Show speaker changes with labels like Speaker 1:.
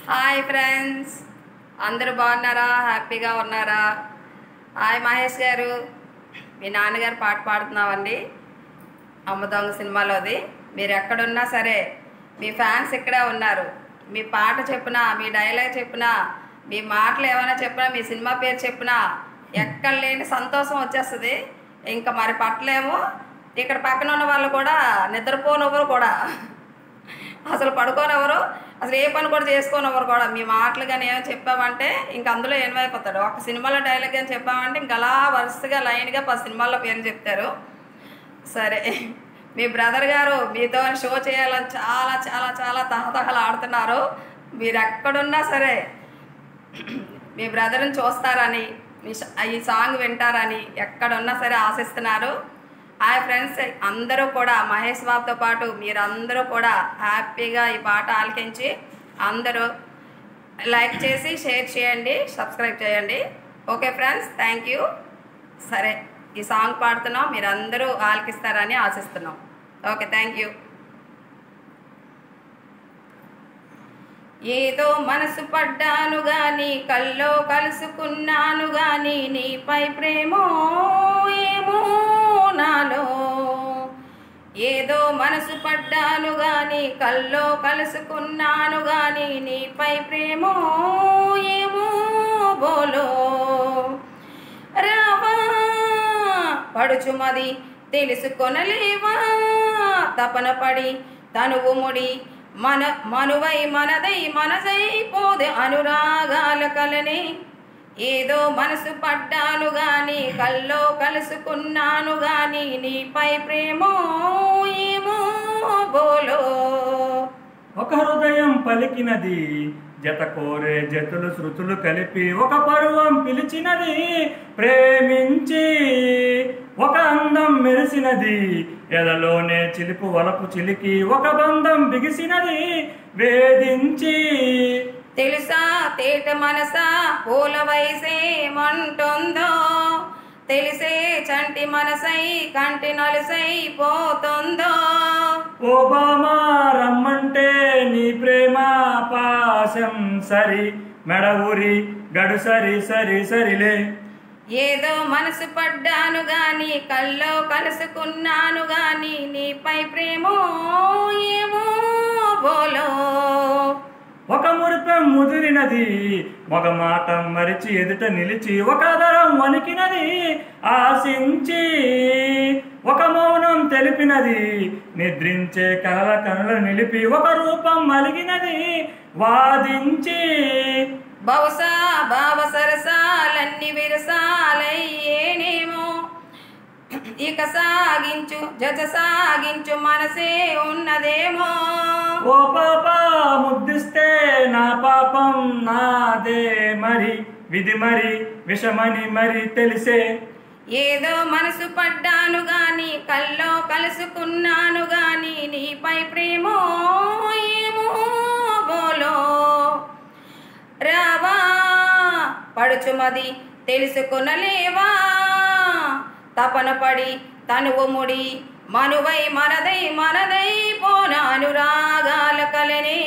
Speaker 1: Hi friends, అందరూ బాగున్నారా? హ్యాపీగా ఉన్నారా? హాయ్ మహేష్ గారు, మీ నాన్నగారు పాట పాడుతున్నామండి అమ్మ దొంగ సినిమాలోది. మీరు ఎక్కడున్నా సరే మీ ఫ్యాన్స్ ఇక్కడే ఉన్నారు. మీ పాట చెప్పినా, మీ డైలాగ్ చెప్పినా, మీ మాటలు ఏమైనా చెప్పినా, మీ సినిమా పేరు చెప్పినా ఎక్కడ లేని సంతోషం వచ్చేస్తుంది. ఇంకా మరి పట్టలేము. ఇక్కడ పక్కన ఉన్న వాళ్ళు కూడా నిద్రపోనెవరు కూడా, అసలు పడుకోనెవరు, అసలు ఏ పని కూడా చేసుకోనెవరు కూడా. మీ మాటలు కానీ ఏమో చెప్పామంటే ఇంక అందులో ఏమైపోతాడు. ఒక సినిమాలో డైలాగ్ కానీ చెప్పామంటే ఇంక అలా వరుసగా లైన్గా 10 సినిమాల్లో పేరు చెప్తారు. సరే, మీ బ్రదర్ గారు మీతో షో చేయాలని చాలా చాలా చాలా తహతహలు ఆడుతున్నారు. మీరు ఎక్కడున్నా సరే మీ బ్రదర్ని చూస్తారని, ఈ సాంగ్ వింటారని ఎక్కడున్నా సరే ఆశిస్తున్నారు. హాయ్ ఫ్రెండ్స్, అందరూ కూడా మహేష్ బాబుతో పాటు మీరందరూ కూడా హ్యాపీగా ఈ పాట ఆలకించి అందరూ లైక్ చేసి షేర్ చేయండి, సబ్స్క్రైబ్ చేయండి. Okay friends, thank you. సరే, ఈ సాంగ్ పాడుతున్నాం, మీరందరూ ఆలకిస్తారని ఆశిస్తున్నాం. Okay, thank you. ఏదో మనసు పడ్డాను గాని, కల్లో కలుసుకున్నాను గాని, నీపై ప్రేమో ఏమో నాలో. ఏదో మనసు పడ్డాను గాని, కల్లో కలుసుకున్నాను గాని, నీపై ప్రేమో ఏమో బోలో. రావా పడుచుమది తెలుసుకొనలేవా, తపన పడి తనువు ముడి మనువై మనదై మనసై పోదే అనురాగాల కలని. ఏదో మనసు పడ్డాను గాని, కల్లో కలుసుకున్నాను గాని, నీపై ప్రేమో ఏమో బోలో.
Speaker 2: ఒక హృదయం పలికినది, జత కోరే జతులు శృతులు కలిపి ఒక పరువం పిలిచినది. ప్రేమించి ఒక అందం మెరిసినది, ఎదలోనే చిలుపు వలపు చిలికి ఒక బంధం బిగిసినది. వేధించి
Speaker 1: తెలుసా తేట మనసా పూల వయసేమంటుందో, తెలిసే చంటి మనసై కంటి నలుసై పోతుందో.
Speaker 2: ఓ బామా రమ్మంటే నీ ప్రేమ పాశం సరి, మెడ ఊరి గడు సరి సరి సరిలే.
Speaker 1: ఏదో మనసు పడ్డాను గాని, కల్లో కలుసుకున్నాను గాని, నీపై ప్రేమో ఏమో బోలో.
Speaker 2: ఒక మురిపెం ముదిరినది, ఒక మాట మరిచి ఎదుట నిలిచి ఒక దరం వణికినది. ఆశించి ఒక మౌనం తెలిపినది, నిద్రించే కలల కనులు నిలిపి ఒక రూపం మలిగినది. వాదించి
Speaker 1: బహుశా భావ సరసాలన్నీ విరసాలయ్యేనేమో, ఇక సాగించు జత సాగించు మనసే ఉన్నదేమో.
Speaker 2: ఓ పాప ముద్దిస్తే నా పాపం నాదే మరి, విధి మరి విషమని మరి తెలిసే.
Speaker 1: ఏదో మనసు పడ్డాను గాని, కల్లో కలుసుకున్నాను గాని, నీపై ప్రేమో ఏమో బోలో. రావా పడుచుమది తెలుసుకొనలేవా, తపన పడి తనువు ముడి మనువై మనదై మనదై పోన అనురాగాల కలని.